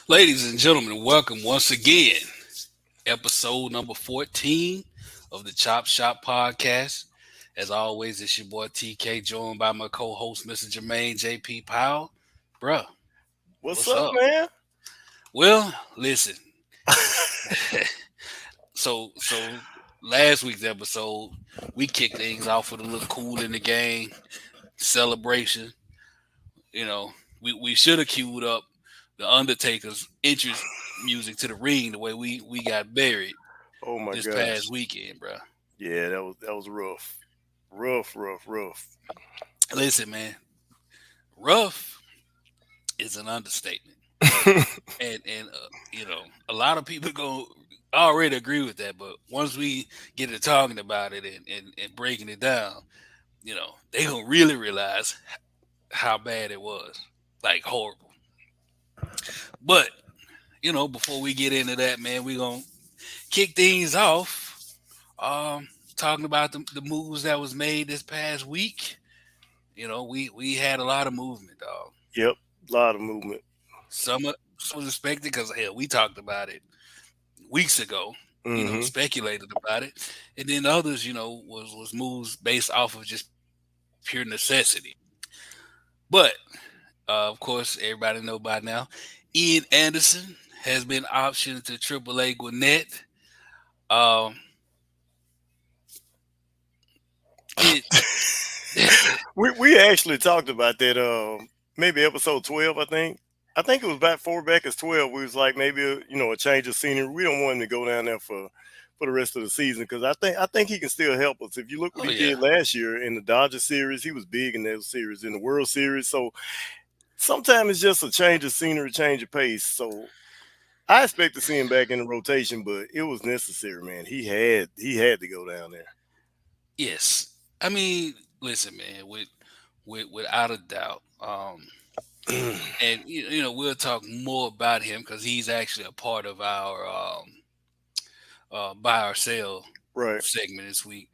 Ladies and gentlemen, welcome once again. Episode number 14 of the Chop Shop Podcast. As always, it's your boy TK, joined by my co host, Mr. Jermaine JP Powell. Bruh, What's what's up, up? man? Well, listen. so last week's episode, we kicked things off with a little cool in the game celebration. You know, we should have queued up the Undertaker's entrance music to the ring the way we got buried Oh my this past gosh. weekend, bro. Yeah, that was rough. Rough. Listen, man, rough is an understatement, and a lot of people go already agree with that, but once we get to talking about it and breaking it down, they gonna really realize how bad it was, like horrible. But before we get into that, man, we gonna kick things off. Talking about the moves that was made this past week. We had a lot of movement, dog. Yep, a lot of movement. Some was expected because hell, we talked about it weeks ago. Hmm. Speculated about it, and then others, was moves based off of just pure necessity. But of course, everybody know by now, Ian Anderson has been optioned to AAA Gwinnett. Um, it we actually talked about that. Maybe episode 12. I think it was back back as 12. We was like maybe a change of scenery. We don't want him to go down there for the rest of the season because I think he can still help us. If you look what oh he yeah, did last year in the Dodger series, he was big in those series in the World Series. So sometimes it's just a change of scenery, change of pace. So I expect to see him back in the rotation, but it was necessary, man. He had to go down there. yes. I mean, listen, man, without a doubt. And we'll talk more about him because he's actually a part of our buy or sell Right. segment this week.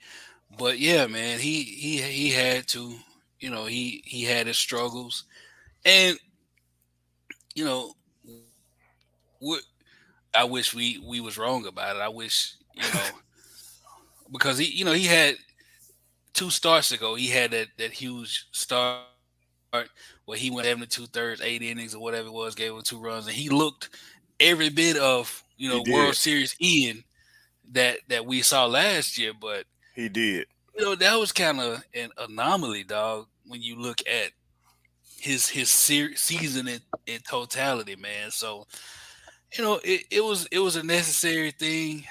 But yeah, man, he had to, he had his struggles, and you know, what I wish we was wrong about it. I wish because he had 2 starts ago. He had that huge start where he went 7 2/3, 8 innings or whatever it was, gave him 2 runs, and he looked every bit of He World did. Series Ian that we saw last year. But He did. that was kind of an anomaly, dog. When you look at his season in totality, man. So it was a necessary thing.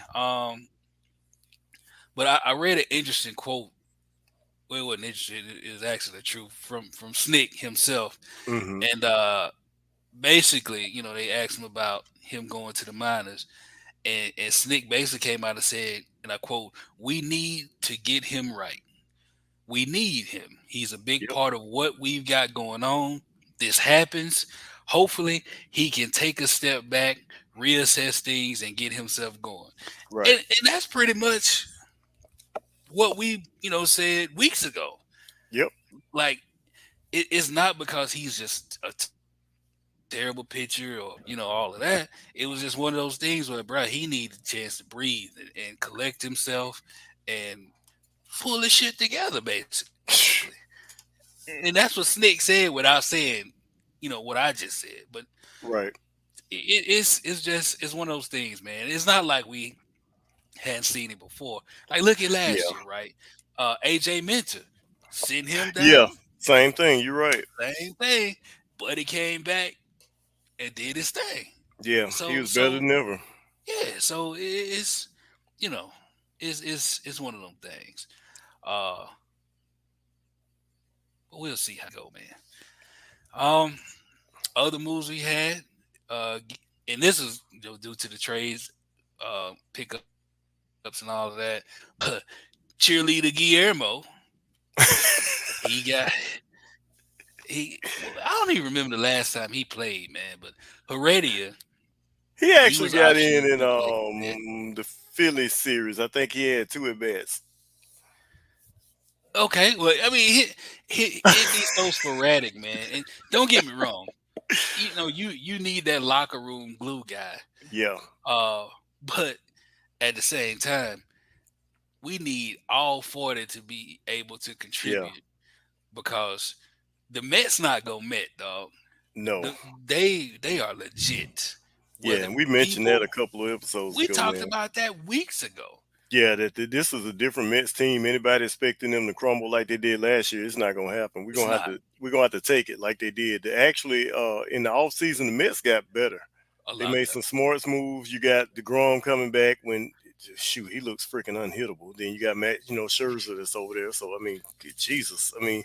But I read an interesting quote. Well, it wasn't interesting. It was actually the truth from Snick himself, Hmm. and basically, they asked him about him going to the minors, and Snick basically came out and said, and I quote, "We need to get him right. We need him. He's a big Yep. part of what we've got going on. This happens. Hopefully, he can take a step back, reassess things, and get himself going." Right. And that's pretty much what we, said weeks ago. Yep. Like, it's not because he's just a terrible pitcher or, all of that. It was just one of those things where, bro, he needed a chance to breathe and collect himself and pull his shit together, basically. And that's what Snick said without saying, what I just said. But Right. it's one of those things, man. It's not like we hadn't seen it before. Like, look at last year, Yeah. right? AJ Minter, sent him Yeah. down, Same thing. You're right. same thing, but he came back and did his thing. Yeah. He So was better so than ever. yeah, so it's you know it's one of them things. Uh, but we'll see how it go, man. Um, Other moves we had, and this is due to the trades, pickups and all of that. But cheerleader Guillermo, he got he. I don't even remember the last time he played, man. But Heredia, He he actually was got optioned in to AAA Gwinnett. the Phillies series. I think he had two at bats. Okay, well, I mean, it be so sporadic, man. And don't get me wrong, you need that locker room glue guy. Yeah, Uh, but at the same time, we need all 40 to be able to yeah, contribute because the Mets not gonna Met, dog. no, The, they are legit. yeah. Whether And we mentioned that a people couple of episodes we ago, talked man. about that weeks ago. Yeah, that this is a different Mets team. Anybody expecting them to crumble like they did last year, it's not gonna happen. It's not We're gonna have to take it like they did. Actually, in the offseason, the Mets got better. a They lot made better. some smart moves. You got DeGrom coming back when shoot, he looks freaking unhittable. Then you got Matt, Scherzer that's over there. So I mean, Jesus. I mean,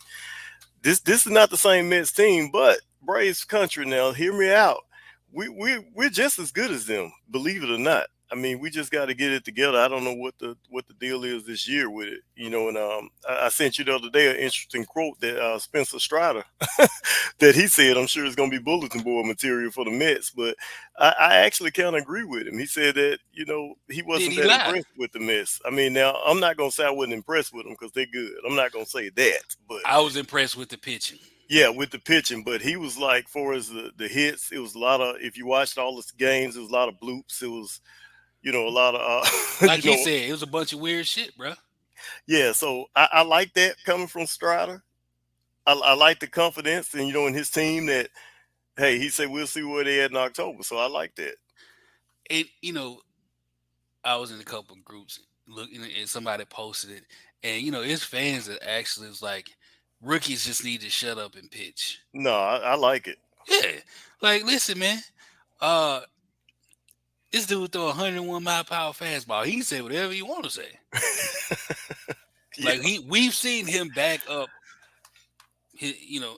this is not the same Mets team, but Braves country now, hear me out. We're just as good as them, believe it or not. I mean, we just got to get it together. I don't know what the deal is this year with it, and I sent you the other day an interesting quote that Spencer Strider that he said. I'm sure it's going to be bulletin board material for the Mets, but I actually kind of agree with him. He said that he Did wasn't he that lie? impressed with the Mets. I mean, now I'm not going to say I wasn't impressed with them because they're good. I'm not going to say that, but I was impressed with the pitching. yeah, with the pitching, but he was like, for as the hits, it was a lot of. If you watched all the games, it was a lot of bloops. It was, a lot of, Like he said, it was a bunch of weird shit, bro. yeah. So I like that coming from Strider. I like the confidence, and in his team that, hey, he said we'll see where they at in October. So I like that. And I was in a couple of groups looking, and somebody posted it, and it's fans that actually was like, rookies just need to shut up and pitch. No, I like it. Yeah, like listen, man. Uh, this dude throw a 101-mile-per-hour fastball. He can say whatever he want to say. Yeah, Like we've seen him back up,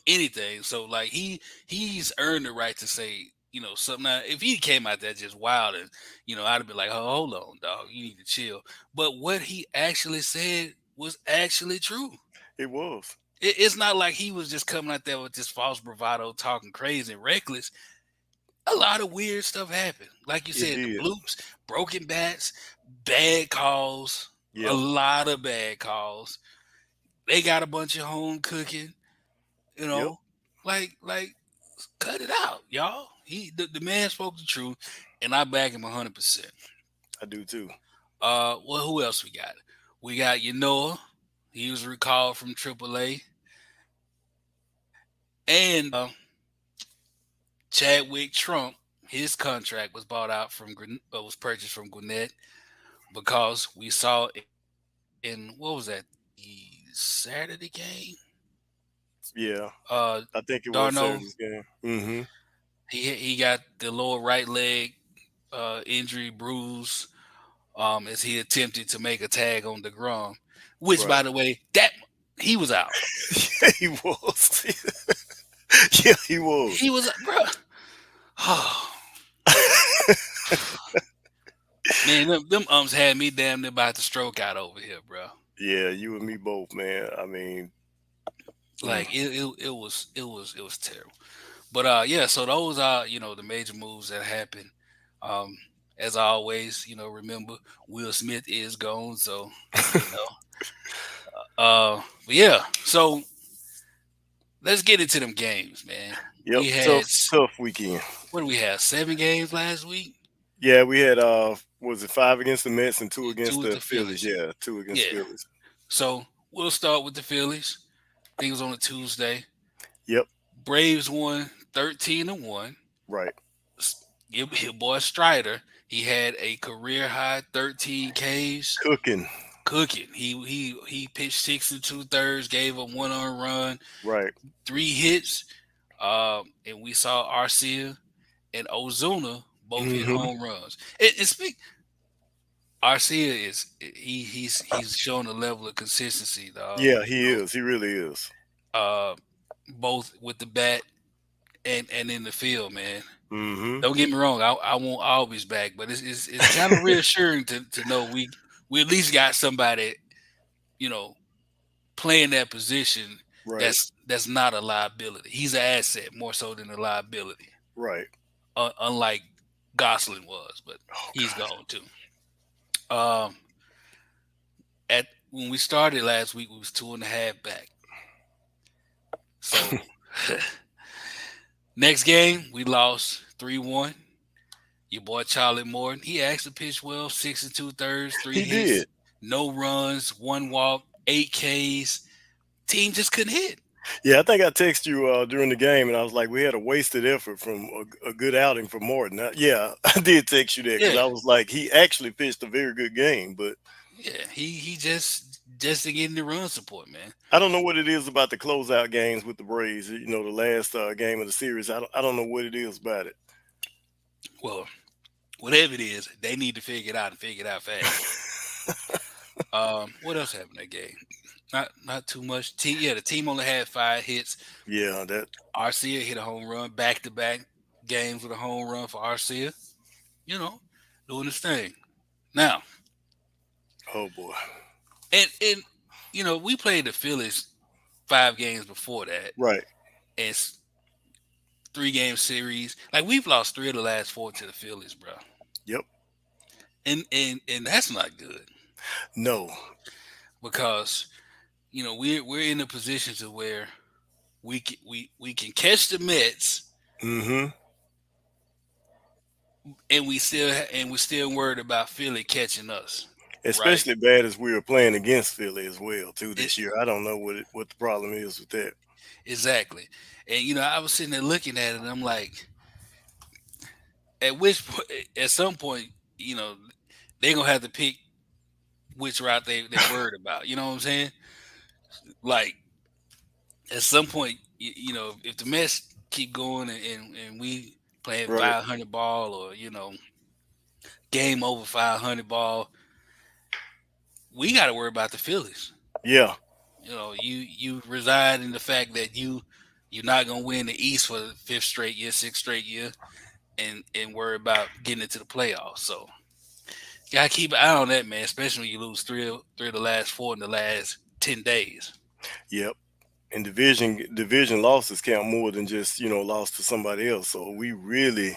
anything. So like he's earned the right to say something. Now, if he came out there just wild and I'd have been like, oh, hold on, dog, you need to chill. But what he actually said was actually true. it was. It's not like he was just coming out there with this false bravado, talking crazy and reckless. A lot of weird stuff happened. Like you It said, the did. bloops, broken bats, bad calls, a Yep. lot of bad calls. They got a bunch of home cooking, you Yep. know. Like cut it out, y'all. The man spoke the truth, and I back him 100%. I do too. Well, who else we got? We got Yanoa. He was recalled from AAA, and Chadwick Trump. His contract was bought out was purchased from Gwinnett because we saw in what was that, the Saturday game? Yeah, Uh, I think it was Darno, Saturday's game. Mm-hmm. he got the lower right leg injury bruise as he attempted to make a tag on DeGrom, which Right. by the way, that he was out. Yeah, he was. Yeah, he was. He was, bro. Oh, man, them umps had me damn near about to stroke out over here, bro. Yeah, you and me both, man. I mean, mm, Like it was terrible. But yeah, so those are the major moves that happened. Um, as always, remember Will Smith is gone, so you know. But yeah, so let's get into them games, man. yep, We had tough weekend. what do we have? 7 games last week. Yeah, we had was it 5 against the Mets and two Two against with the the Phillies? Phillies. Yeah, two against the Yeah. Phillies. So we'll start with the Phillies. I think it was on a Tuesday. Yep, Braves won 13-1. right. Your boy Strider, he had a career high 13 Ks. Cooking. Cooking. He pitched 6 2/3, gave up 1 earned run, Right. 3 hits. And we saw Arcia and Ozuna both hit Hmm. home runs. And speak, Arcia he's showing a level of consistency, dog. Yeah, he is. He really is. Uh, both with the bat and in the field, man. Hmm. Don't get me wrong, I won't always back, but it's kind of reassuring to know we at least got somebody, you know, playing that position Right. that's not a liability. He's an asset more so than a liability. Right. Unlike Gosselin was, but Oh he's gosh. gone too. Um, at when we started last week, we was 2.5 back. So Next game, we lost 3-1. Your boy Charlie Morton, he actually pitched well, 6 and 2/3, three He did. hits, no runs, one walk, 8 Ks. Team just couldn't hit. Yeah, I think I texted you during the game, and I was like, we had a wasted effort from a good outing from Morton. Yeah, I did text you that because Yeah, I was like, he actually pitched a very good game, but yeah. He just to get in the run support, man. I don't know what it is about the closeout games with the Braves. You know, the last game of the series. I don't know what it is about it. Well, whatever it is, they need to figure it out and figure it out fast. What else happened that game? Not too much. The team only had 5 hits. Yeah, that. Arcia hit a home run, back to back games with a home run for Arcia. You know, doing his thing. Now, Oh boy. and we played the Phillies 5 games before that, Right. and 3 game series. Like we've lost 3 of the last 4 to the Phillies, bro. Yep. And that's not good No. because we're in a position to where we can catch the Mets, Mm-hmm. and we're still worried about Philly catching us, right? Especially bad as we were playing against Philly as well too It, this year. I don't know what the problem is with that. exactly. And I was sitting there looking at it, and I'm like, at which point, at some point, they're gonna have to pick which route they're worried about. You know what I'm saying? Like at some point, if the Mets keep going and we playing Right. 500 ball, or game over 500 ball, we got to worry about the Phillies. Yeah. You reside in the fact that you're not gonna win the East for the fifth straight year, sixth straight year, and worry about getting into the playoffs. So you gotta keep an eye on that, man. Especially when you lose three of the last 4 in the last 10 days. Yep. And division losses count more than just lost to somebody else. So we really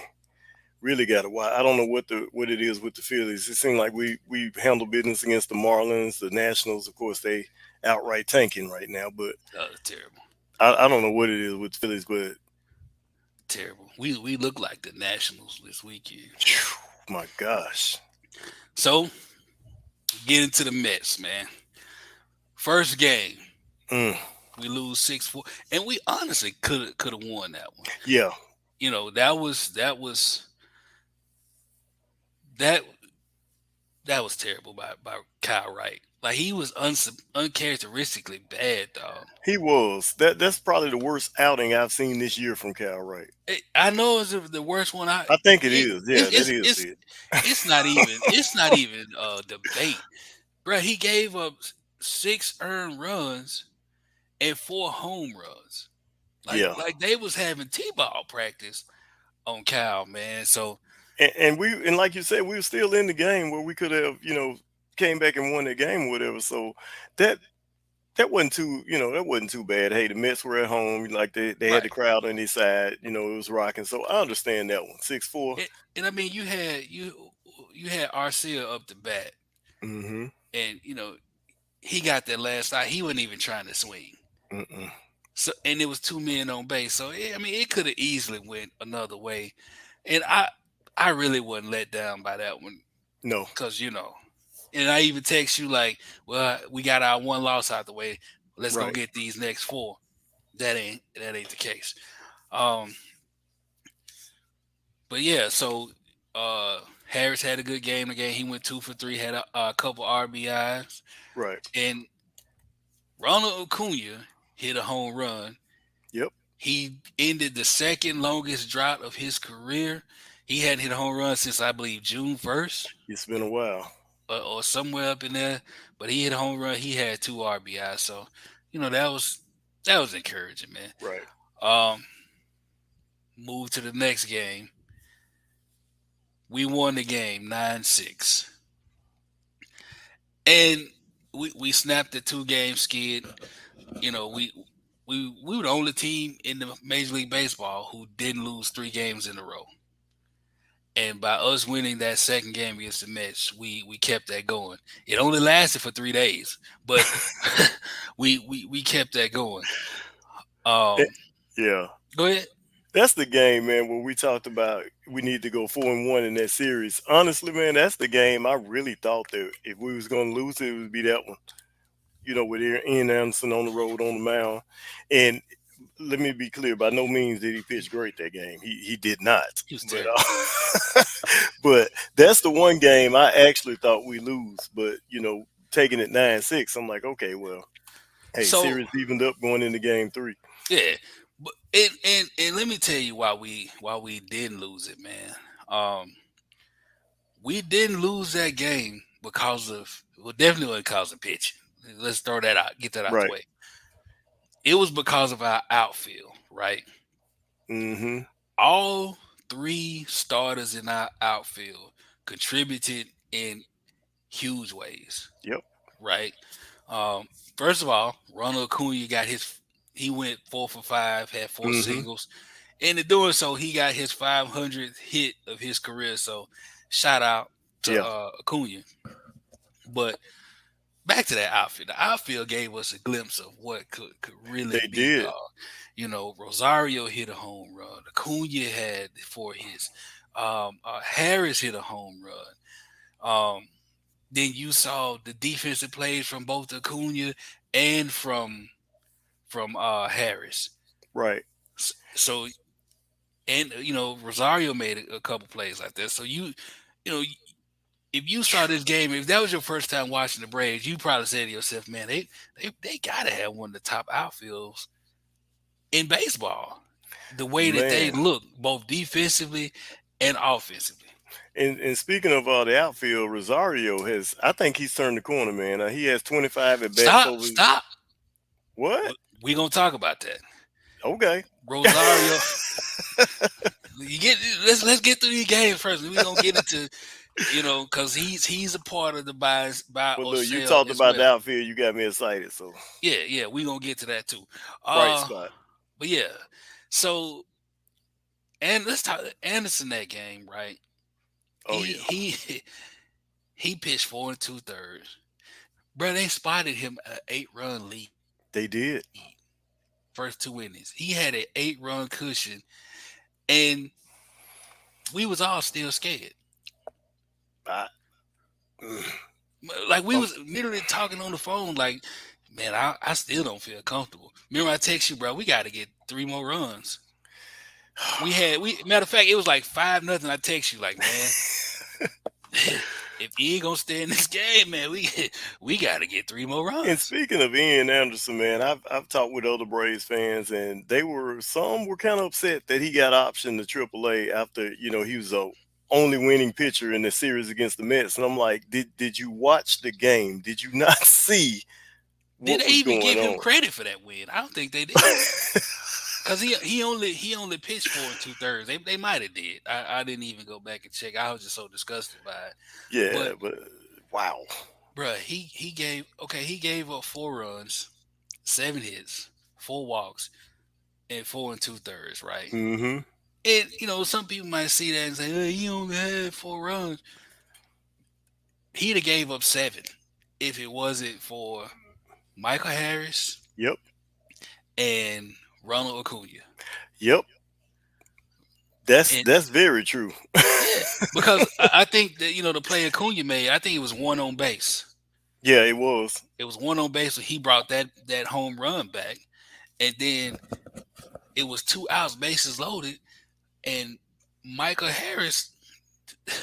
got to watch. I don't know what it is with the Phillies. It seems like we handle business against the Marlins, the Nationals. Of course, they outright tanking right now. But Terrible, I don't know what it is with the Phillies. But terrible. We look like the Nationals this weekend. my gosh. So get into the Mets, man. First game, Mm, we lose 6-4, and we honestly could have won that one. yeah. That that was terrible by Kyle Wright. Like he was uncharacteristically bad, dog. He was. That's probably the worst outing I've seen this year from Cal Wright. I know it's the worst one. I think it It, is. Yeah, that it's is it's it. it's not even a debate, bro. He gave up 6 earned runs and 4 home runs. Like Yeah. like they was having t-ball practice on Cal, man. So And like you said, we were still in the game where we could have, came back and won the game or whatever. So that that wasn't too bad. Hey, the Mets were at home, like they had the right, crowd on their side, it was rocking. So I understand that one. 6-4. and I mean you had Arcia up the bat, Mm-hmm. and he got that last out. He wasn't even trying to swing. Mm-mm. So and there was 2 men on base. So I mean it could have easily went another way. And I really wasn't let down by that one No. because and I even text you like, well, we got our one loss out the way. Let's go Right. get these next 4. That ain't the case. Um, but yeah, so Harris had a good game again. He went 2 for 3, had a couple RBIs, Right. and Ronald Acuna hit a home run. Yep. He ended the second longest drought of his career. He hadn't hit a home run since I believe June 1st, It's been a while. or somewhere up in there. But he hit a home run. He had 2 RBIs. So, that was encouraging, man. Right. Um, move to the next game. We won the game 9-6. And we snapped the 2 game skid. We were the only team in the Major League Baseball who didn't lose 3 games in a row. And by us winning that second game against the Mets, we kept that going. It only lasted for 3 days, but we kept that going. Eh, Um, yeah. go ahead. That's the game, man, where we talked about we need to go 4-1 in that series. Honestly, man, that's the game I really thought that if we was going to lose it, it would be that one. With Ian Anderson on the road on the mound. And let me be clear, by no means did he pitch great that game. He did not. He was But terrible. but that's the one game I actually thought we lose. But taking it 9-6, I'm like, okay, well, hey, So series evened up going into game three. yeah, but and let me tell you why we didn't lose it, man. We didn't lose that game because of, well, definitely because of pitching. Let's throw that out, get that out the Right. way. It was because of our outfield, right? Mm-hmm. All three starters in our outfield contributed in huge ways, Yep. right? Um, First of all, Ronald Acuna he went 4 for 5, had four Mm-hmm. singles. And in doing so, he got his 500th hit of his career. So, shout out to Yeah, Acuna. But back to that outfield. The outfield gave us a glimpse of what could really they be, did. dog. Rosario hit a home run. Acuna had 4 hits. Harris hit a home run. Then you saw the defensive plays from both Acuna and from Harris. Right. So, and Rosario made a couple plays like that. So you know if you saw this game, if that was your first time watching the Braves, you probably said to yourself, "Man, they gotta have one of the top outfields in baseball." The way that they Man. look, both defensively and offensively. And speaking of the outfield, Rosario I think he's turned the corner, man. He has 25 at bats Stop, over. stop. What? We gonna talk about that. Okay. Rosario, you get let's get through these games first. We gonna get into because he's a part of the buy But or look, you sell talked as about the well. outfield. You got me excited. So Yeah, we gonna get to that too. bright Uh, spot. but yeah, so and let's talk Anderson that game, right? Oh He yeah, he he pitched 4 2/3. Bro, they spotted him an 8-run lead. they did. First 2 innings, he had an 8-run cushion, and we was all still scared. I, mm, Like we um, was literally talking on the phone, like, man, I still don't feel comfortable. Remember, I text you, bro. We got to get 3 more runs. We matter of fact, it was like 5-0. I text you like, man, if he ain't gonna stay in this game, man, we got to get 3 more and runs. speaking of Ian Anderson, man, I've talked with other Braves fans, and some were kind of upset that he got optioned to AAA after he was a only winning pitcher in the series against the Mets. And I'm like, did you watch the game? Did you not see Did what they was even going give him on? credit for that win? I don't think they did. Cause he only pitched 4 2/3. They might have did. I didn't even go back and check. I was just so disgusted by it. Yeah, But but wow. bruh, he gave up 4 runs, 7 hits, 4 walks, and 4 2/3. Right. Mm-hmm. And some people might see that and say, "Hey, he only had 4 runs." He'd have gave up 7 if it wasn't for Michael Harris Yep. and Ronald Acuna. Yep. That's And that's very true. yeah, because I think that the play Acuna made, I think it was one on base. Yeah, it was. It was one on base, so he brought that home run back, and then it was 2 outs, bases loaded, and Michael Harris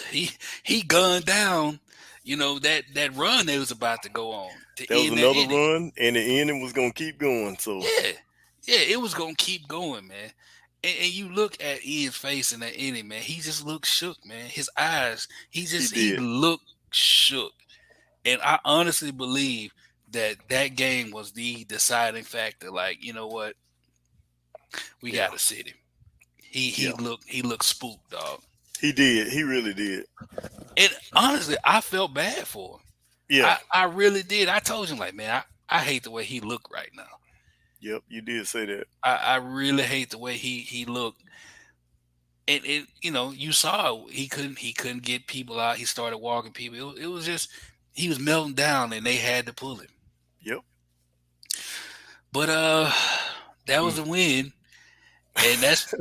he he gunned down, that run they was about to go on to That was end that another inning. run, and the ending was gonna keep going. So Yeah, yeah, it was gonna keep going, man. And you look at Ian's face in that inning, man. He just looked shook, man. His eyes, he he did. looked shook. And I honestly believe that game was the deciding factor. Like, you know what? We Yeah, got to sit him. He yeah, he looked he looked spooked, dog. he did. He really did. And honestly, I felt bad for him. Yeah. I really did. I told him like, man, I hate the way he looked right now. Yep. You did say that. I really hate the way he looked. And you saw he couldn't get people out. He started walking people. It was just he was melting down, and they had to pull him. Yep. But that was Mm. a win. and that's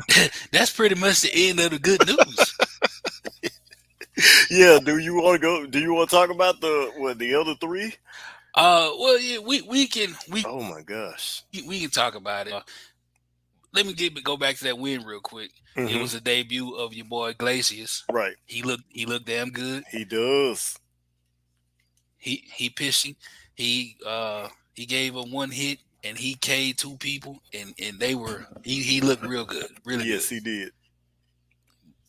that's pretty much the end of the good news. Yeah, do you want to go? Do you want to talk about the other three? Well, yeah, we Oh my gosh. we can talk about it. Let me go back to that win real quick. It Hmm. was a debut of your boy Glacius. Right. He looked damn good. He does. He pitching. He gave him one hit and he K'd two people and they were he looked real good, really good. Yes, he did.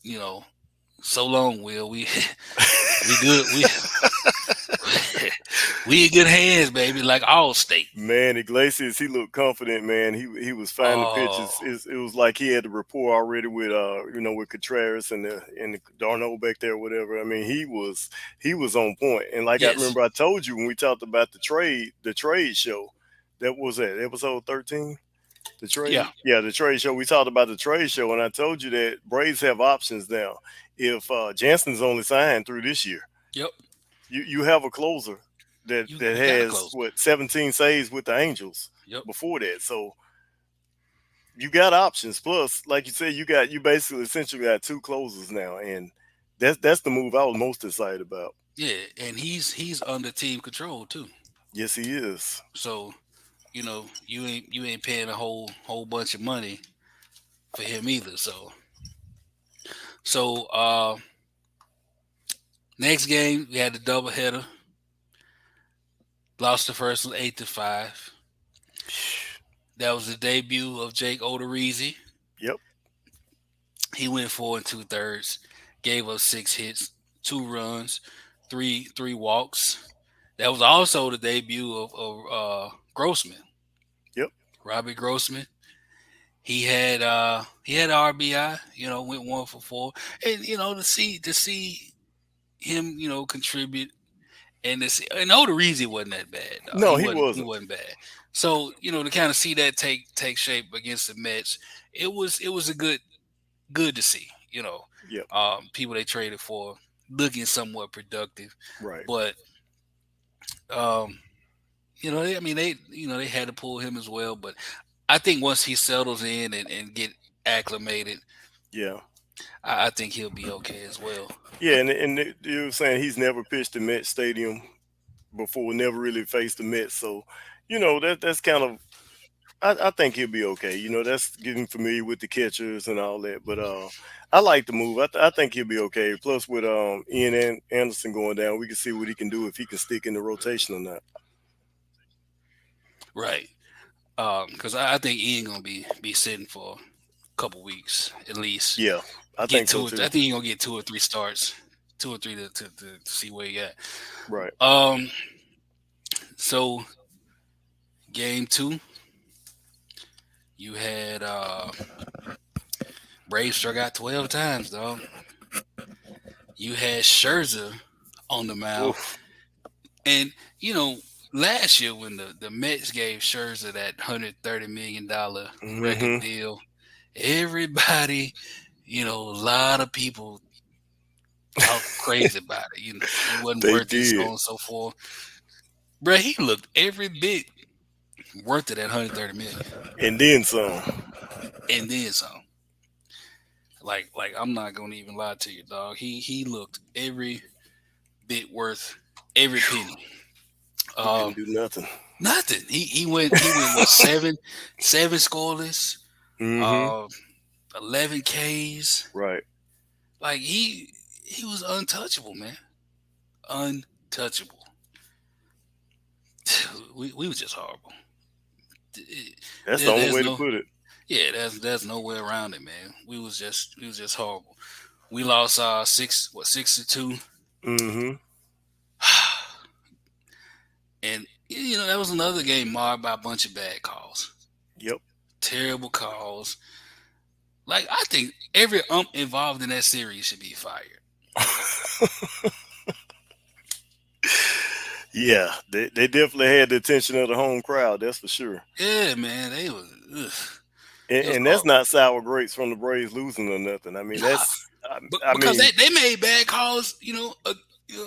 You know, so long, Will. We good. We we in good hands, baby. Like all state. Man, Iglesias, he looked confident, man. He was finding Oh pitches. It was like he had the rapport already with with Contreras and the Darno back there, whatever. I mean, he was on point. And like I yes, remember I told you when we talked about the trade show, that was at episode 13. The trade, yeah, yeah, the trade show. We talked about the trade show, and I told you that Braves have options now. If Jansen's only signed through this year, yep. you have a closer that You got to has close. 17 saves with the Angels Yep. before that. So you got options. Plus, like you said, you basically essentially got two closers now, and that's the move I was most excited about. Yeah, and he's under team control too. Yes, he is. So you ain't paying a whole bunch of money for him either. So next game we had the doubleheader. Lost the first one 8-5. That was the debut of Jake Odorizzi. Yep, He went 4 2/3, gave us 6 hits, 2 runs, three walks. That was also the debut of Grossman, yep. Robbie Grossman. He had RBI. Went 1 for 4, and to see him contribute. And Odorizzi wasn't that bad. No, He he wasn't. He wasn't. wasn't bad. So to kind of see that take shape against the Mets, it was a good to see. Yep, People they traded for looking somewhat productive, right. but um, they had to pull him as well. But I think once he settles in and get acclimated, Yeah, I think he'll be okay as well. yeah. And you were saying he's never pitched the Met Stadium before, never really faced the Mets. So, that's kind of I think he'll be okay. That's getting familiar with the catchers and all that. But I like the move. I think he'll be okay. Plus, with Ian Anderson going down, we can see what he can do if he can stick in the rotation or not. Right. Because I think Ian gonna be sitting for a couple weeks at least. Yeah, I Get think so two. I too. think he gonna get 2 or 3 starts, 2 or 3 to see where he at. Right. So game 2, you had Braves struck out 12 times, dog. You had Scherzer on the mound, Oof. and last year when the Mets gave Scherzer that $130 million record Hmm. deal, everybody, a lot of people talk crazy about it. He wasn't They worth it, so on did, and so forth. Bro, he looked every bit worth it at 130 million, and then some. and then some. Like I'm not gonna even lie to you, dog. He looked every bit worth every penny. He couldn't Um, do nothing. Nothing. He went with seven scoreless, Hmm. uh, 11 Ks. Right. Like he was untouchable, man. Untouchable. We was just horrible. That's the There, only there's way to no put it. Yeah, there's no way around it, man. We was just horrible. We lost 6-2, Hmm. and that was another game marred by a bunch of bad calls, Yep. terrible calls. Like I think every involved in that series should be fired. Yeah, they definitely had the attention of the home crowd. That's for sure. Yeah, man, they was ugh, And, it was and that's horrible. not sour grapes from the Braves losing or nothing. I mean, Nah, that's but I because mean, they made bad calls,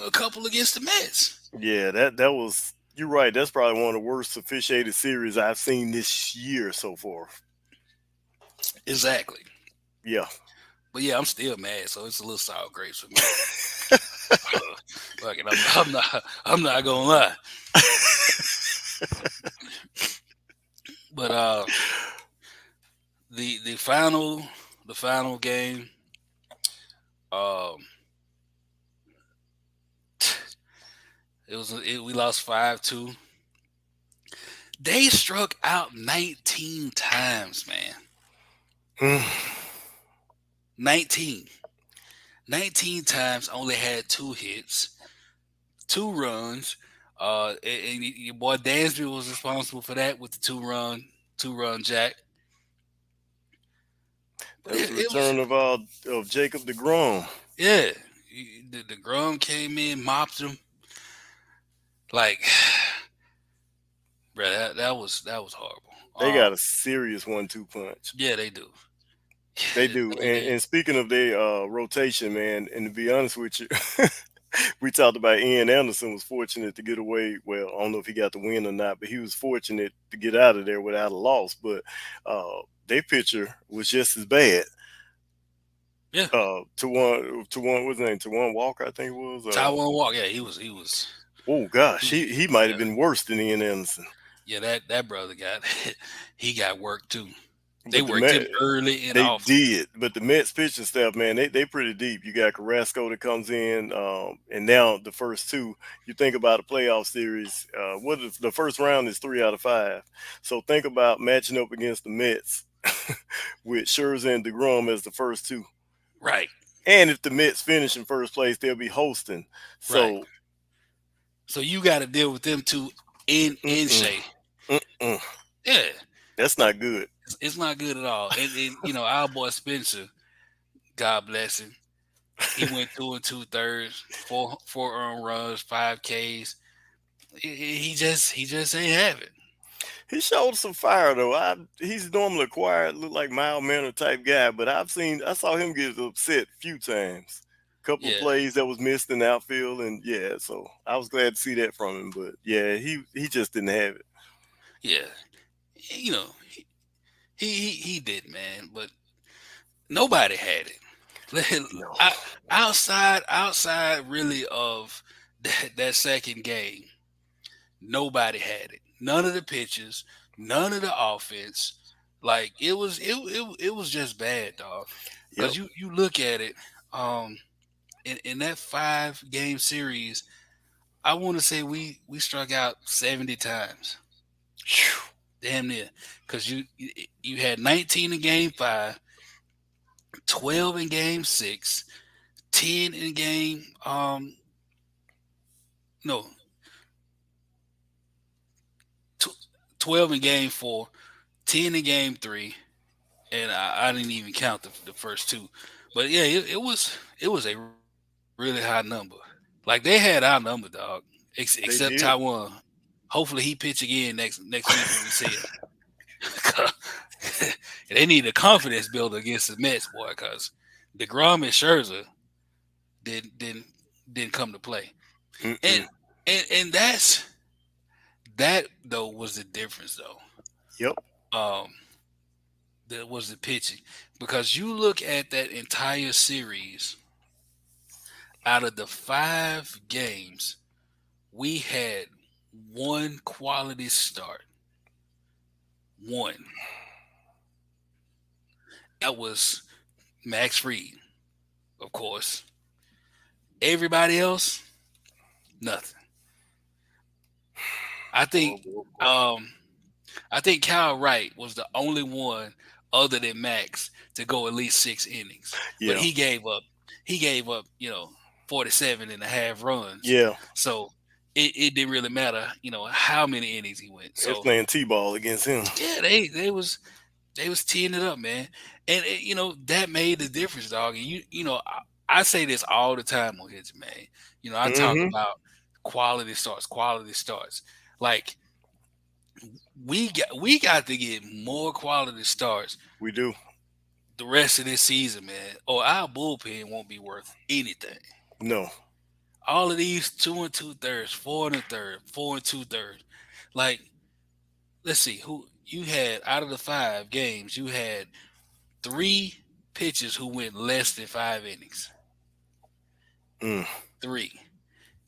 a couple against the Mets. yeah, that was you're right. That's probably one of the worst officiated series I've seen this year so far. Exactly. Yeah. But yeah, I'm still mad, so it's a little sour grapes for me. Fuck it, I'm not gonna lie. But the final game, um, we lost 5-2. They struck out 19 times, man. 19. 19 times, only had two hits, two runs. And your boy Dansby was responsible for that with the two run jack. But That's the it was, return of Jacob DeGrom. yeah. The Grum came in, mopped him. Like, bro, that was horrible. They got a serious 1-2 punch. Yeah, they do. They do. And, They- and speaking of their rotation, man, and to be honest with you, we talked about Ian Anderson was fortunate to get away. Well, I don't know if he got the win or not, but he was fortunate to get out of there without a loss. But their pitcher was just as bad. yeah, To one, what's his name? To one Walker, I think it was. Taiwan Walk. Yeah, he was. Oh gosh, he might have Yeah, been worse than Ian Anderson. yeah. That brother got he got work too. They But the worked him Met, early and they often. did. But the Mets pitching staff, man, they pretty deep. You got Carrasco that comes in, and now the first two. You think about a playoff series. What if the first round is 3 out of 5? So think about matching up against the Mets with Scherzer and Degrom as the first two. Right, And if the Mets finish in first place, they'll be hosting. right. So So you got to deal with them two in mm-mm, Shay. mm-mm, Yeah, that's not good. it's not good at all. And our boy Spencer, God bless him. He went 2 2/3, four earned runs, 5 Ks. He just ain't have it. He showed some fire though. He's normally a quiet, look like mild mannered type guy, but I saw him get upset a few times. Couple of Yeah, plays that was missed in the outfield, and yeah, so I was glad to see that from him. But yeah, he just didn't have it. yeah. You know, he did, man. But nobody had it. No, I, outside really of that second game, nobody had it. None of the pitchers, none of the offense. Like it was just bad, dog. yep, Because you look at it, um, in that 5 game series, I want to say we struck out 70 times, phew, damn near. Because you had 19 in game 5, 12 in game 6, 10 in game no tw- 12 in game 4, 10 in game 3, and I didn't even count the first two. But yeah, it was a really high number. Like they had our number, dog. they Except did. Taiwan. Hopefully he pitch again next week when we see him. They need a confidence builder against the Mets, boy, because DeGrom and Scherzer didn't didn't come to play. And Mm-mm. and that though was the difference though. Yep, Um, that was the pitching because you look at that entire series. Out of the 5 games, we had one quality start. One. That was Max Fried, of course. Everybody else, nothing. I boy, think boy, boy. um I think Kyle Wright was the only one other than Max to go at least 6 innings. But Yeah, he gave up, 47 and a half runs. yeah. So it didn't really matter, how many innings he went. They're So playing t-ball against him. yeah, they was teeing it up, man. And that made the difference, dog. And I say this all the time on here, man. I talk Mm-hmm. about quality starts, quality starts. Like we got to get more quality starts We do. the rest of this season, man, or our bullpen won't be worth anything. No, All of these 2 2/3, 4 1/3, 4 2/3. Like, let's see, who you had out of the 5 games, you had 3 pitchers who went less than 5 innings. Mm. 3.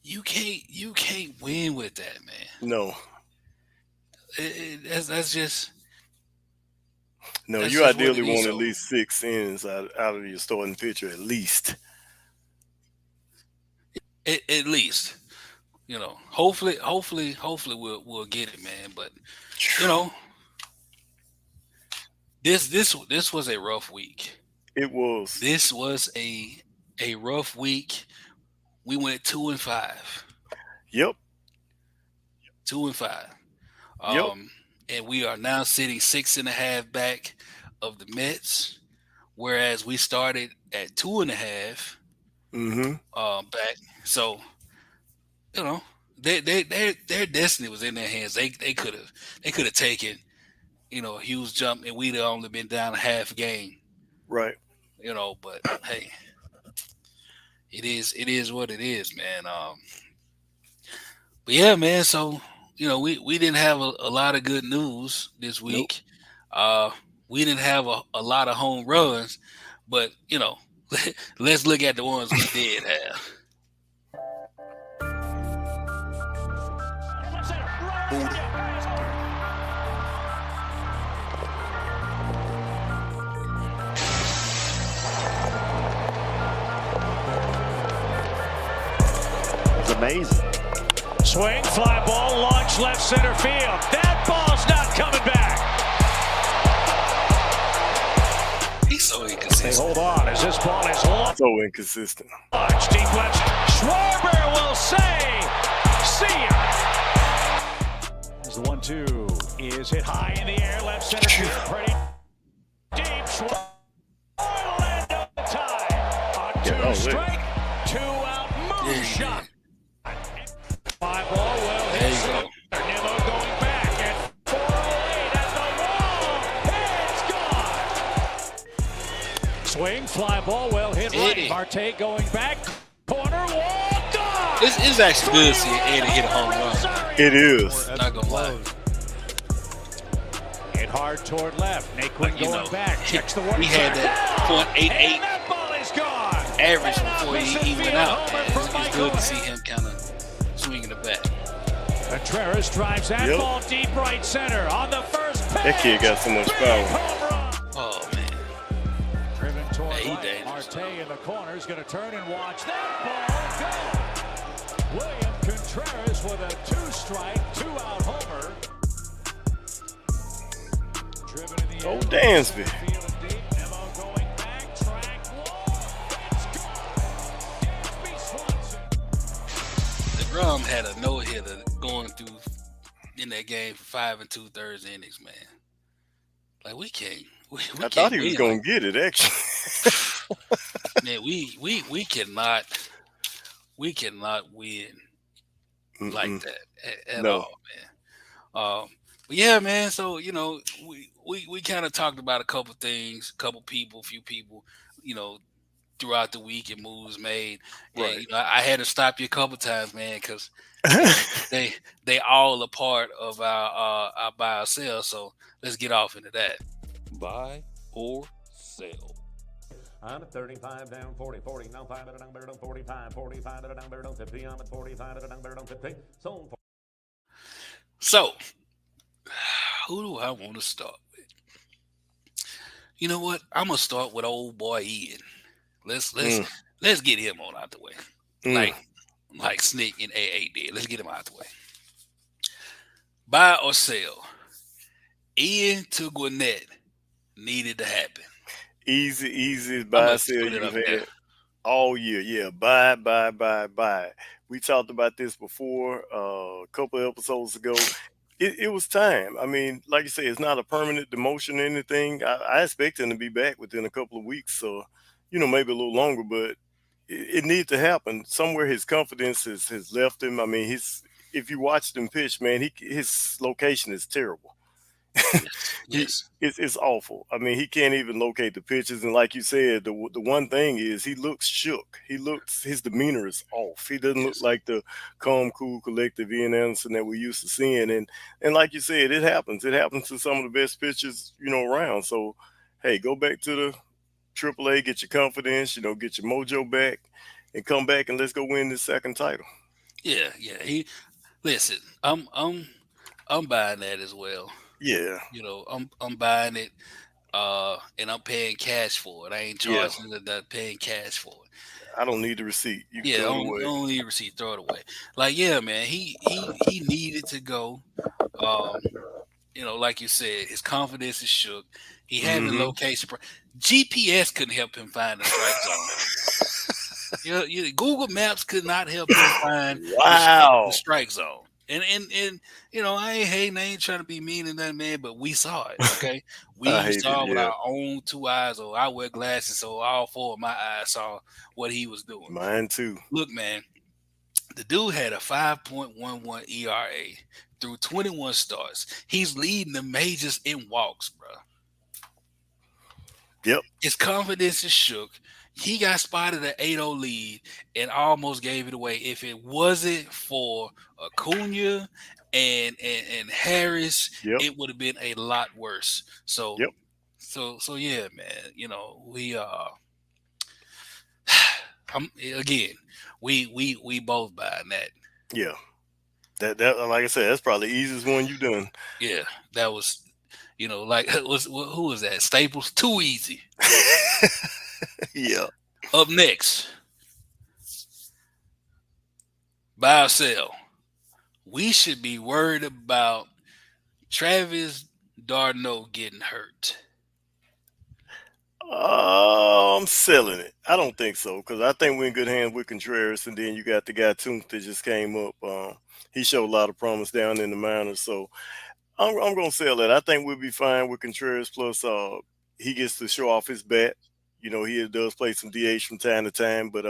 You can't win with that, man. No, That's just no, that's you just what it ideally is. want at So least 6 innings out of your starting pitcher, at least. at least, hopefully we'll get it, man. But you know, this was a rough week. It was. This was a rough week. We went 2-5, Yep, 2-5. yep. And we are now sitting 6.5 back of the Mets, whereas we started at 2.5 Mm-hmm. back. So you know, their destiny was in their hands. They could have taken a huge jump, and we'd have only been down a half game. Right. But hey, it is what it is, man. But yeah, man. So we didn't have a lot of good news this Nope. week. Uh, we didn't have a lot of home runs, but let's look at the ones we did have. Buddha. It's amazing. Swing, fly ball, launch left center field. That ball's not coming back. He's so They inconsistent. hold on as this ball is launched. So inconsistent. Deep left. Schwarber will say, see ya. As the 1-2 is hit high in the air, left center field. Pretty deep. Schwarber Orlando tie. On Yeah, two strike, 2-out moonshot. Fly ball will There hit you center. go. Nimmo going back at 408 at the wall. It's gone. Swing, fly ball, well hit right. Eddie. Marte going back. Corner wall, gone. It's actually good to see Eddie hit a home run. It is. Not gonna lie. Hit hard toward left. Naquin going back. Checks the warning he had sign. that And .88 that ball is gone. average before he went out. Man. It's good to Michael. see him kind of swinging the bat. Contreras drives that Yep. ball deep right center on the first pitch. That kid got so much Big power. home run. Oh man, Driven toward Yeah, he right. dangerous, Marte in the corner is going to turn and watch that ball go. William Contreras with a 2-strike, 2-out homer. Driven in the Oh, air. Dansby. Field and deep. Nimmo going back. Track wall. It's gone. Dansby Swanson. DeGrom had a no hitter going through in that game for 5 2/3 innings, man. Like we can't. We I can't thought he was win going like to get it, actually. man. We cannot win like Mm-mm. that at No. all, man. But yeah, man. So we kind of talked about a couple things, a few people, throughout the week and moves made. And Right. I had to stop you a couple times, man, because they all a part of our buy or sell. So let's get off into that. Buy or sell. I'm at 35 down 40, 40, now 5 at a down, better down 45, 45 at a down, better down 50, I'm at 45 at a down, better down 50, sold for. So who do I want to start with? You know what? I'm gonna start with old boy Ian. Let's get him on out the way. Mm. Like Snick and AA did. Let's get him out the way. Buy or sell. Ian to Gwinnett needed to happen. Easy I'm buy gonna sell put it you've up there. had all year. Yeah, buy. We talked about this before a couple of episodes ago. It was time. I mean, like you say, it's not a permanent demotion or anything. I expect him to be back within a couple of weeks, so maybe a little longer, but it needs to happen. Somewhere his confidence has left him. I mean, if you watched him pitch, man, his location is terrible. Yes. It's awful. I mean, he can't even locate the pitches, and like you said, the one thing is he looks shook. His demeanor is off. He doesn't look Yes. like the calm, cool, collective Ian Anderson that we used to seeing. And like you said, it happens. It happens to some of the best pitchers around. So hey, go back to the AAA, get your confidence, get your mojo back, and come back and let's go win this second title. Yeah, yeah. He listen. I'm buying that as well. Yeah, I'm buying it. And I'm paying cash for it. I ain't yeah. charging it. That paying cash for it. I don't need the receipt. You can Yeah, throw it away. only receipt, throw it away. Like, yeah, man, he needed to go. Um, like you said, his confidence is shook. He having Hmm. location. GPS couldn't help him find the strike zone. Google Maps could not help him find the Wow. strike zone. And I ain't hating, I ain't trying to be mean and that, man, but we saw it. Okay, I we hate it. saw with Yeah, our own two eyes, or I wear glasses, so all four of my eyes saw what he was doing. mine too. Look, man, the dude had a 5.11 ERA through 21 starts. He's leading the majors in walks, bro. Yep. His confidence is shook. He got spotted at 8-0 lead and almost gave it away. If it wasn't for Acuna and Harris, Yep. it would have been a lot worse. So Yep. so yeah, man. We again, we both buying that. Yeah. That like I said, that's probably the easiest one you done. Yeah, that was like who was that? Staples, too easy. Yeah. Up next, buy or sell. We should be worried about Travis Darno getting hurt. I'm selling it. I don't think so because I think we're in good hands with Contreras, and then you got the guy Toonk that just came up. He showed a lot of promise down in the minors, so I'm gonna sell it. I think we'll be fine with Contreras. Plus, he gets to show off his bat. He does play some DH from time to time, but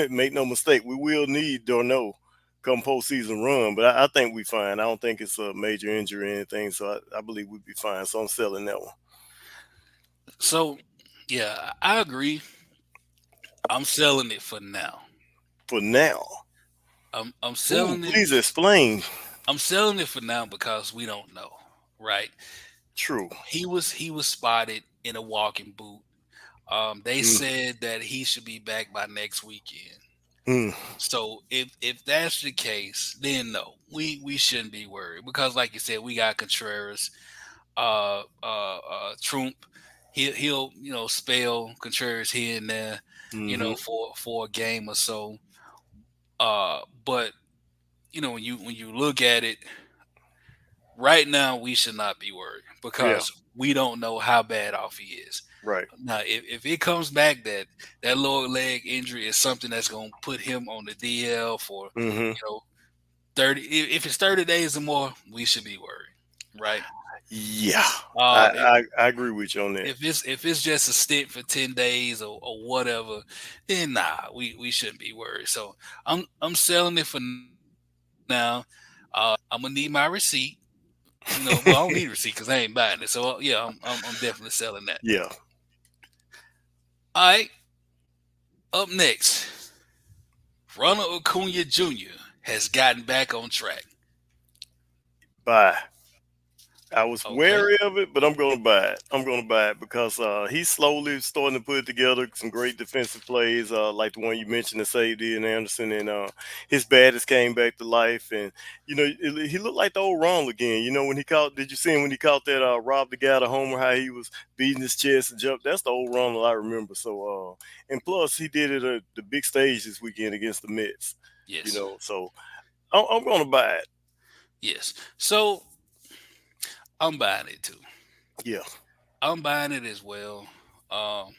make no mistake, we will need Darno come postseason run. But I think we fine. I don't think it's a major injury or anything, so I believe we'll be fine. So I'm selling that one So, yeah, I agree. I'm selling it for now. for now. I'm Ooh, selling it. please explain. I'm selling it for now because we don't know, right? True. He was spotted in a walking boot. They Mm, said that he should be back by next weekend. mm, So if that's the case, then no, we shouldn't be worried because, like you said, we got Contreras, Trump. He'll spell Contreras here and there, mm-hmm. for a game or so. But when you look at it right now, we should not be worried Yeah. because we don't know how bad off he is. Right. Now, if it comes back that lower leg injury is something that's going to put him on the DL for Mm-hmm. 30. If it's 30 days or more, we should be worried, right? Yeah. Um, if, I agree with you on that. if it's just a stint for 10 days or whatever, then nah, we shouldn't be worried. So I'm selling it for now. I'm gonna need my receipt. Well, I don't need a receipt because I ain't buying it. So yeah, I'm definitely selling that. Yeah. All right. Up next, Ronald Acuna Jr. has gotten back on track. Bye. I was Okay. wary of it, but I'm going to buy it. I'm going to buy it because he's slowly starting to put it together. Some great defensive plays, like the one you mentioned, the save Ian Anderson, and his bat has came back to life. And he looked like the old Ronald again. When he caught, did you see him when he caught that robbed the guy to homer? How he was beating his chest and jumped. That's the old Ronald I remember. So, and plus he did it at the big stage this weekend against the Mets. Yes. So I'm going to buy it. Yes. So I'm buying it too. Yeah. I'm buying it as well. Um,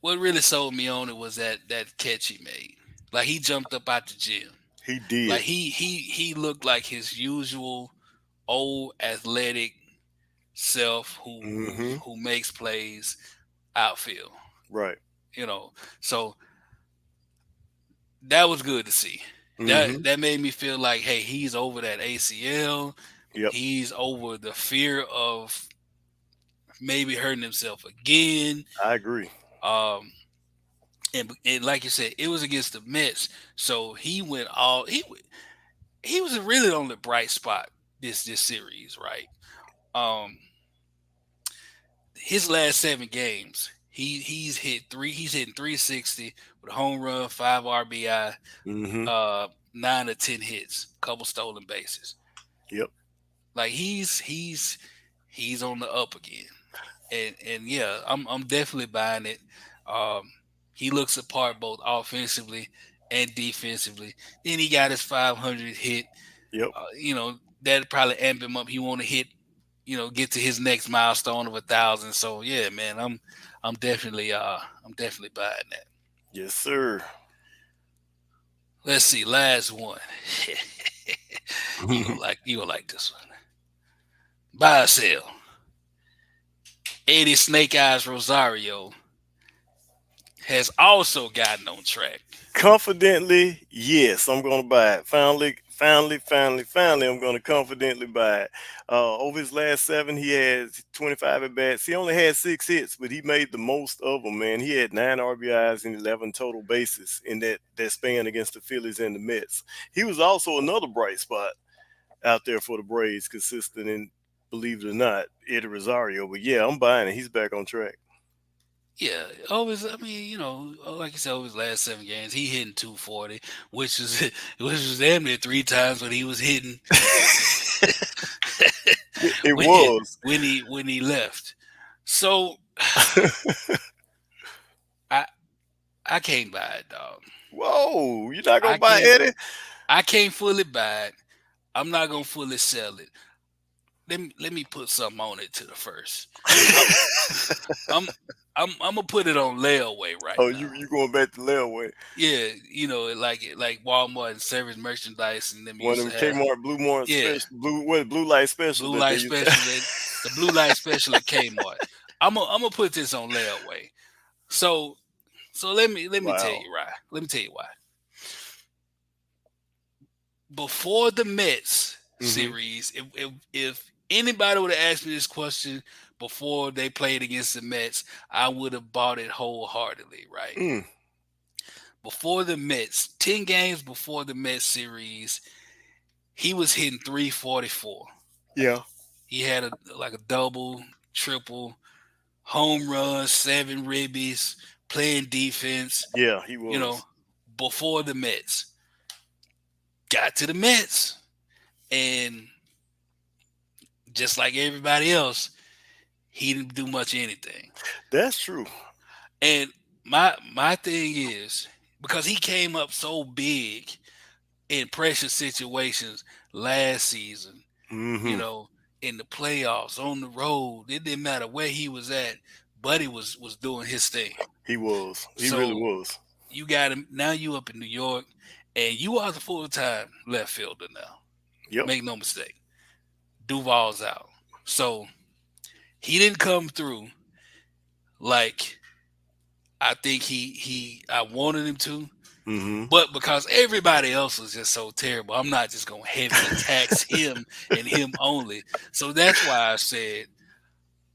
what really sold me on it was that catch he made. Like he jumped up out the gym. He did. Like he looked like his usual old athletic self who Mm-hmm. who makes plays outfield. Right. So that was good to see. Mm-hmm. That made me feel like, hey, he's over that ACL. Yep. He's over the fear of maybe hurting himself again. I agree. Um, and like you said, it was against the Mets, so he went all he was really on the bright spot this series, right? Um, his last 7 games, he's hitting 360 with a home run, 5 RBI, Mm-hmm. 9 or 10 hits, couple stolen bases. Yep. Like he's on the up again. And yeah, I'm definitely buying it. Um, he looks apart both offensively and defensively. Then he got his 500 hit. Yep. That probably amp him up. He want to hit, get to his next milestone of 1,000. So yeah, man, I'm definitely buying that. Yes, sir. Let's see, last one. you gonna like this one. Buy or sell. Eddie Snake Eyes Rosario has also gotten on track. Confidently, yes, I'm going to buy it. Finally, I'm going to confidently buy it. Over his last 7, he has 25 at bats. He only had 6 hits, but he made the most of them, man. He had 9 RBIs and 11 total bases in that span against the Phillies and the Mets. He was also another bright spot out there for the Braves, consistent and, believe it or not, Eddie Rosario. But yeah, I'm buying it. He's back on track. Yeah, always. I mean, like you said, over his last 7 games, he hitting 240, which was damn near 3 times what he was hitting. It was when he left. So I can't buy it, dog. Whoa, you're not gonna buy Eddie? I can't fully buy it. I'm not gonna fully sell it. Let me put something on it to the first. I'm gonna put it on layaway right now. Oh, you going back to layaway? Yeah, like Walmart and service merchandise, and then one of them Kmart blue light special. Blue light special, the blue light special at Kmart. I'm gonna put this on layaway. So let me tell you why. Let me tell you why. Before the Mets series, if anybody would have asked me this question before they played against the Mets, I would have bought it wholeheartedly, right? Before the Mets, 10 games before the Mets series, he was hitting 344. Yeah. He had a double, triple, home run, 7 ribbies, playing defense. Yeah, he was. Before the Mets. Got to the Mets, and just like everybody else, he didn't do much of anything. That's true. And my thing is, because he came up so big in pressure situations last season, in the playoffs, on the road, it didn't matter where he was at, Buddy was doing his thing. He was. He really was. You got him. Now you up in New York, and you are the full-time left fielder now. Yep. Make no mistake. Duval's out. So he didn't come through like I think I wanted him to. But because everybody else was just so terrible, I'm not just going to heavily tax him and him only. So that's why I said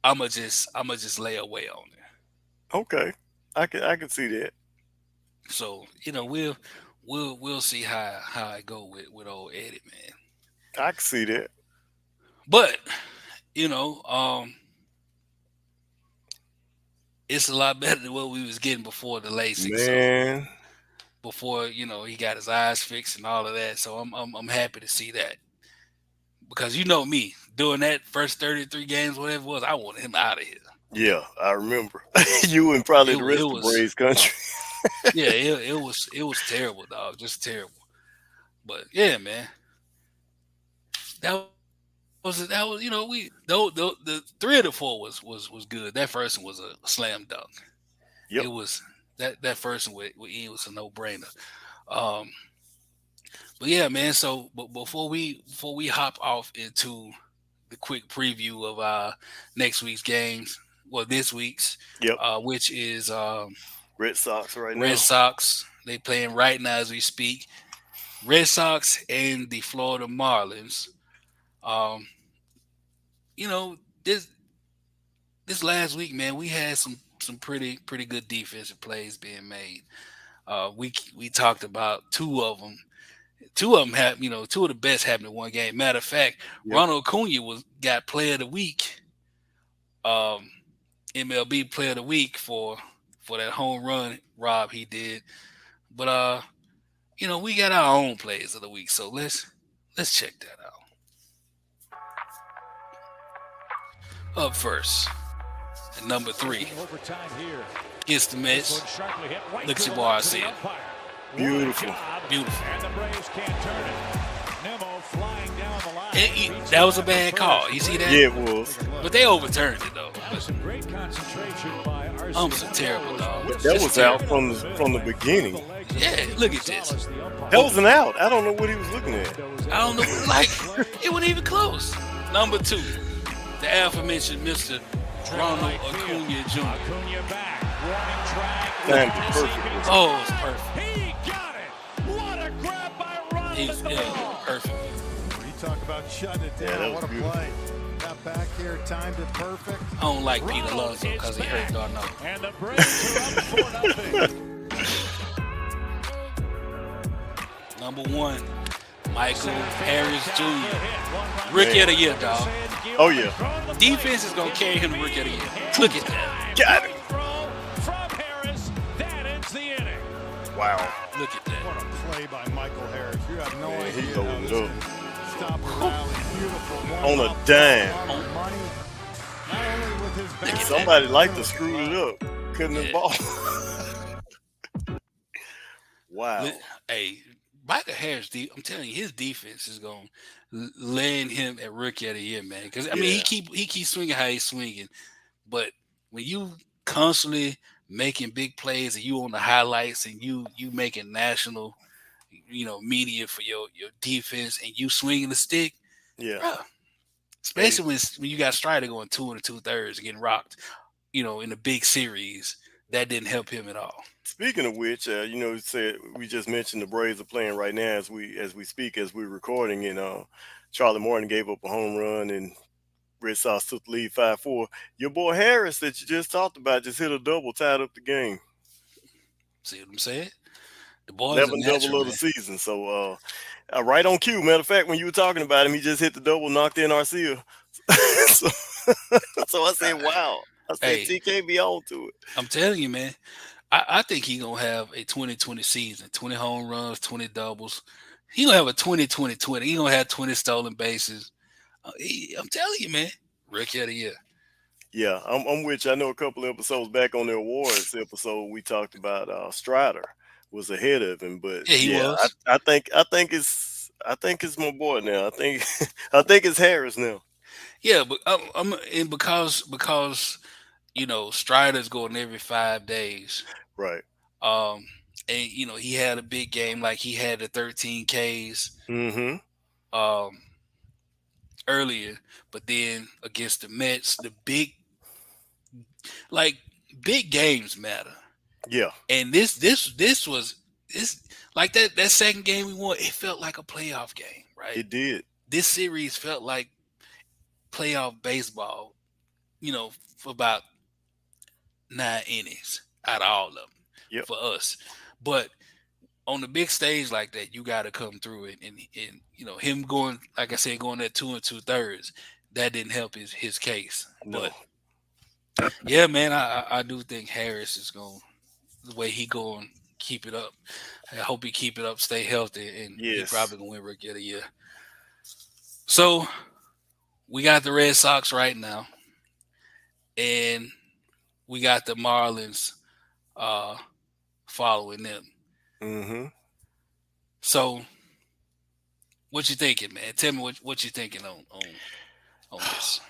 I'm gonna just lay away on it. Okay. I can see that. So, we'll see how I go with old Eddie, man. I can see that. But, it's a lot better than what we was getting before the LASIK. Man. So before, he got his eyes fixed and all of that. So I'm happy to see that. Because you know me, doing that first 33 games, whatever it was, I wanted him out of here. Yeah, I remember. You and probably the rest of the Braves country. Yeah, it was terrible, dog. Just terrible. But yeah, man. That was the 3 of the 4 was good. That first one was a slam dunk. Yep. It was that first one with Ian was a no-brainer. But yeah, man. So, but before we hop off into the quick preview of next week's games, this week's, which is Red Sox now. Red Sox. They playing right now as we speak. Red Sox and the Florida Marlins. This last week, man, we had some pretty good defensive plays being made. We talked about 2 of them. 2 of them have, 2 of the best happened in one game. Matter of fact, Ronald Acuna got Player of the Week. MLB Player of the Week for that home run Rob he did. But we got our own players of the week, so let's check that out. Up first, at number 3, against the Mets. Look at what I said. Beautiful. And the Braves can't turn it. Nimmo flying down the line. That was a bad call. You see that? Yeah, it was. But they overturned it though. Some great concentration by our Umps are terrible, dog. That was out from the beginning. Yeah, look at this. That was an out. I don't know what he was looking at. I don't know, like it wasn't even close. Number 2, the aforementioned Mr. Ronald Acuna Jr. Acuna back. Warning track. Timed it perfectly. Oh, it was perfect. He got it. What a grab by Ronald. He's perfect. You talk about shutting it down. Yeah, that was what a beautiful. play. Got back here, timed it perfect. I don't like Pete Alonso because he hurt Darno. And the Braves are up 4-0. Number 1, Michael Harris Jr. Rookie of the year, dog. Oh yeah. Defense is gonna carry him to Rookie of the year. Look at that. Got it. From Harris, that ends the inning. Wow. Look at that. What a play by Michael Harris. You have no Man, idea he how loaded this up. can stop a rally. Beautiful. On a dime. On money. Not only with his Look at bat, Somebody liked to screw it up. Couldn't have Yeah. ball. Wow. Hey, Michael Harris, I'm telling you, his defense is gonna land him at Rookie of the Year, man. Because I mean, he keeps swinging how he's swinging, but when you constantly making big plays and you on the highlights and you making national, media for your defense and you swinging the stick, Yeah. bruh, especially when you got Strider going 2 2/3 getting rocked, in a big series, that didn't help him at all. Speaking of which, said we just mentioned the Braves are playing right now as we speak, as we're recording, and Charlie Morton gave up a home run and Red Sox took the lead 5-4. Your boy Harris that you just talked about just hit a double, tied up the game. See what I'm saying? The boys 11 are natural, double of the man. season. So right on cue. Matter of fact, when you were talking about him, he just hit the double, knocked in Arcia. so I said, wow. I said, Hey. TK be on to it. I'm telling you, man. I think he's going to have a 2020 season, 20 home runs, 20 doubles. He's going to have a 20-20-20. He's going to have 20 stolen bases. I'm telling you, man. Rookie of the Year. Yeah, I'm with you. I know a couple of episodes back on the awards episode, we talked about Strider was ahead of him, but Yeah, he was. I think it's my boy now. I think it's Harris now. Yeah, but because Strider's going every 5 days. Right. And he had a big game, like he had the 13 Ks Mm-hmm. earlier, but then against the Mets, the big games matter. Yeah. And this was like that second game we won. It felt like a playoff game, right? It did. This series felt like playoff baseball, for about 9 innings out of all of them. Yep. For us. But on the big stage like that, you got to come through it. And him going, like I said, going at 2 2/3, that didn't help his case. No. But yeah, man, I do think Harris is going, the way he going, keep it up. I hope he keep it up, stay healthy, and Yes. he probably going to win Rookie of the Year. So we got the Red Sox right now, and we got the Marlins following them. Mm-hmm. So what you thinking, man? Tell me what you thinking on this.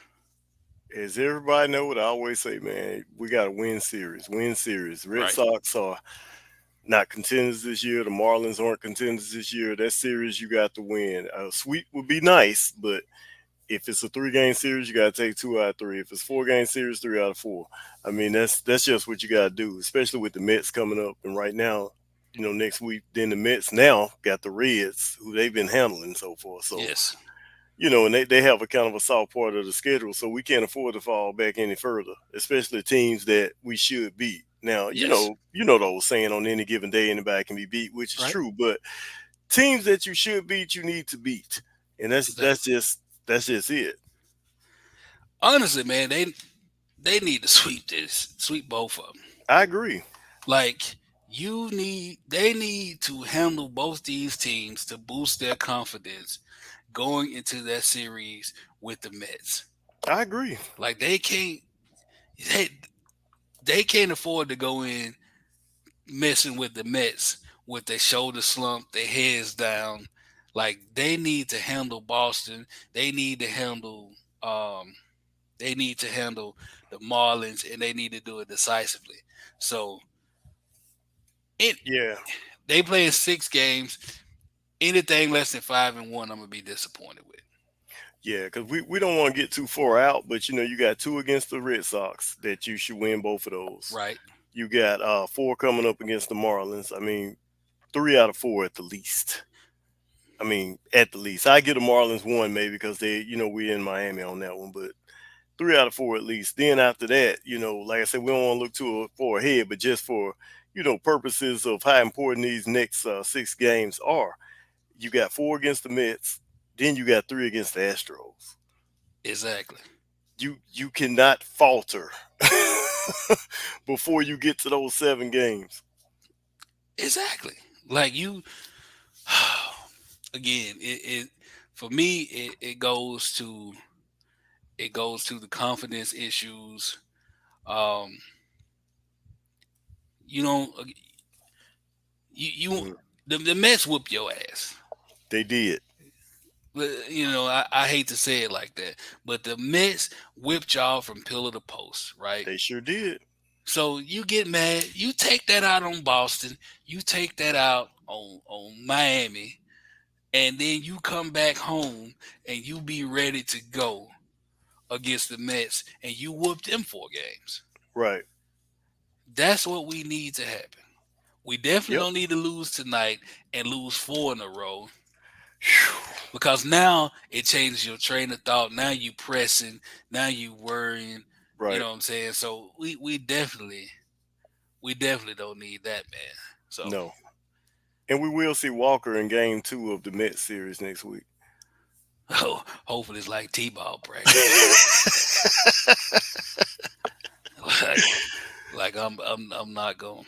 As everybody know what I always say, man, we got to win series. Red Right. Sox are not contenders this year. The Marlins aren't contenders this year. That series you got to win. A sweep would be nice, but if it's a 3-game series, you got to take 2 out of 3. If it's 4-game series, 3 out of 4. I mean, that's just what you got to do, especially with the Mets coming up. And right now, next week, then the Mets now got the Reds, who they've been handling and so forth. So, Yes. and they have a kind of a soft part of the schedule, so we can't afford to fall back any further, especially teams that we should beat. Now, Yes. the old saying, on any given day, anybody can be beat, which is Right. true. But teams that you should beat, you need to beat, and that's just it. Honestly, man, they need to sweep both of them. I agree. Like they need to handle both these teams to boost their confidence going into that series with the Mets. I agree. Like they, they can't afford to go in messing with the Mets with their shoulder slump, their heads down. Like they need to handle Boston. They need to handle um they need to handle the Marlins, and they need to do it decisively. So it Yeah. they play 6 games. Anything less than 5-1, I'm gonna be disappointed with. Yeah, because we don't want to get too far out, but you got two against the Red Sox that you should win both of those. Right. You got four coming up against the Marlins. I mean, 3 out of 4 at the least. I mean, at the least. I get the Marlins one maybe because we're in Miami on that one, but 3 out of 4 at least. Then after that, like I said, we don't want to look too far ahead, but just for purposes of how important these next 6 games are, you got 4 against the Mets, then you got 3 against the Astros. Exactly. You cannot falter before you get to those 7 games. Exactly. Like you again, it for me it goes to the confidence issues. Um, you know, you Mhm. the Mets whoop your ass. They did. I hate to say it like that, but the Mets whipped y'all from pillar to post, right? They sure did. So you get mad, you take that out on Boston, you take that out on Miami, and then you come back home and you be ready to go against the Mets, and you whoop them 4 games. Right. That's what we need to happen. We definitely Yep. don't need to lose tonight and lose 4 in a row, Phew. because now it changes your train of thought. Now you pressing, now you worrying. You Right. know what I'm saying? So we definitely don't need that, man. So No. And we will see Walker in game 2 of the Mets series next week. hopefully it's like T-ball practice. like, I'm not going.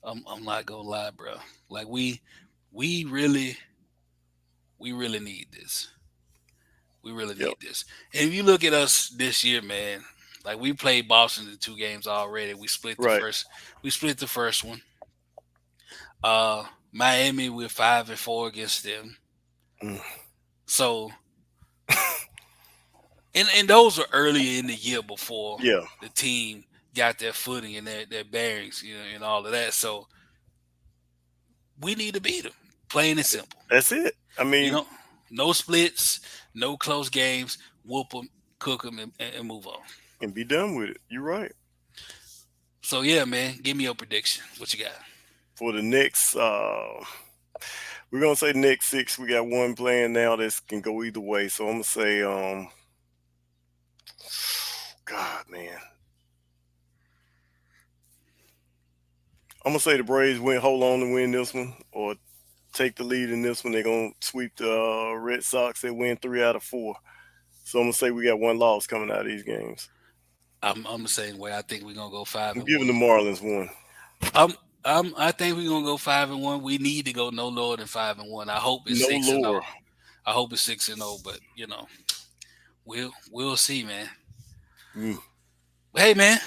I'm not gonna lie, bro. Like we really need this. We really Yep. need this. And if you look at us this year, man, like we played Boston in 2 games already. We split the Right. first. We split the first one. Miami, we're 5-4 against them. Mm. So, and those were early in the year before Yeah. the team got their footing and their bearings, and all of that. So we need to beat them, plain and simple. That's it. I You mean, know, no splits, no close games. Whoop them, cook them, and move on. and be done with it. You're right. So yeah, man, give me your prediction. What you got? For the next, we're gonna say the next 6. We got one playing now that can go either way. So I'm gonna say, God, man, I'm gonna say the Braves hold on to win this one, or take the lead in this one. They're gonna sweep the Red Sox. They win 3 out of 4. So I'm gonna say we got one loss coming out of these games. I'm the same way. I think we're gonna go five I'm and giving the one. Marlins one. I think we're gonna go 5-1. We need to go no lower than 5-1. I hope it's No 6-0. lower. I hope it's 6-0, but we'll see, man. Mm. But hey, man,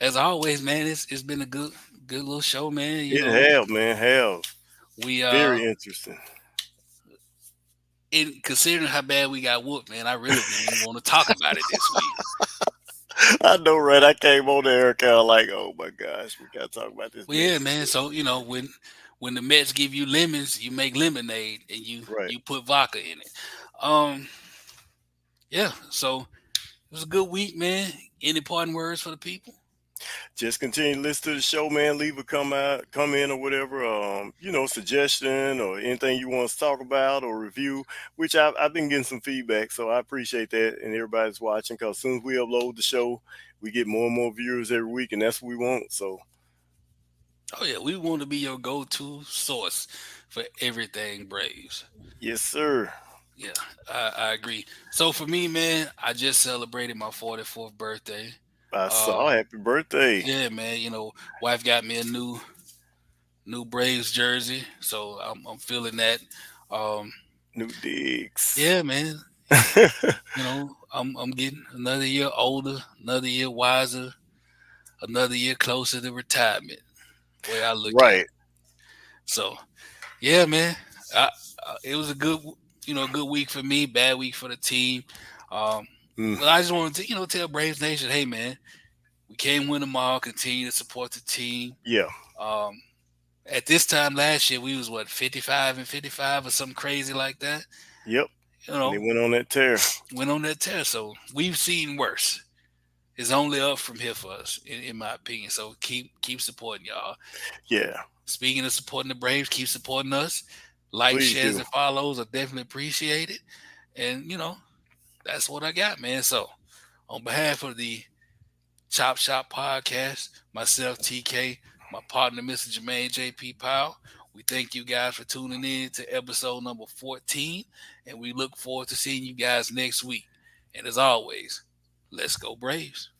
as always, man, it's been a good little show, man. It have, man, have. We Very interesting. in considering how bad we got whooped, man, I really didn't even want to talk about it this week. I know, right? I came on there kind of like, oh my gosh, we gotta talk about this. Well, yeah, man. So when the Mets give you lemons, you make lemonade and Right. you put vodka in it. Yeah. So it was a good week, man. Any parting words for the people? Just continue to listen to the show, man. Leave a comment or whatever, suggestion or anything you want us to talk about or review, which I've been getting some feedback. So I appreciate that. And everybody's watching, because as soon as we upload the show, we get more and more viewers every week, and that's what we want. So, Oh yeah, we want to be your go-to source for everything Braves. yes, sir. Yeah, I agree. So for me, man, I just celebrated my 44th birthday. I saw. Happy birthday. Yeah, man. Wife got me a new Braves jersey, so I'm feeling that. New digs. Yeah, man. I'm getting another year older, another year wiser, another year closer to retirement. The way I look at Right. it. So, yeah, man. It was a good week for me, bad week for the team. But I just wanted to, tell Braves Nation, hey, man, we can't win them all. Continue to support the team. Yeah. At this time last year, we was 55-55 or something crazy like that. Yep. They went on that tear. So we've seen worse. It's only up from here for us, in my opinion. So keep supporting y'all. Yeah. Speaking of supporting the Braves, keep supporting us. Like, Please shares, do. and follows are definitely appreciated. And that's what I got, man. So on behalf of the Chop Shop Podcast, myself, TK, my partner, Mr. Jermaine JP Powell, we thank you guys for tuning in to episode number 14, and we look forward to seeing you guys next week. And as always, let's go Braves.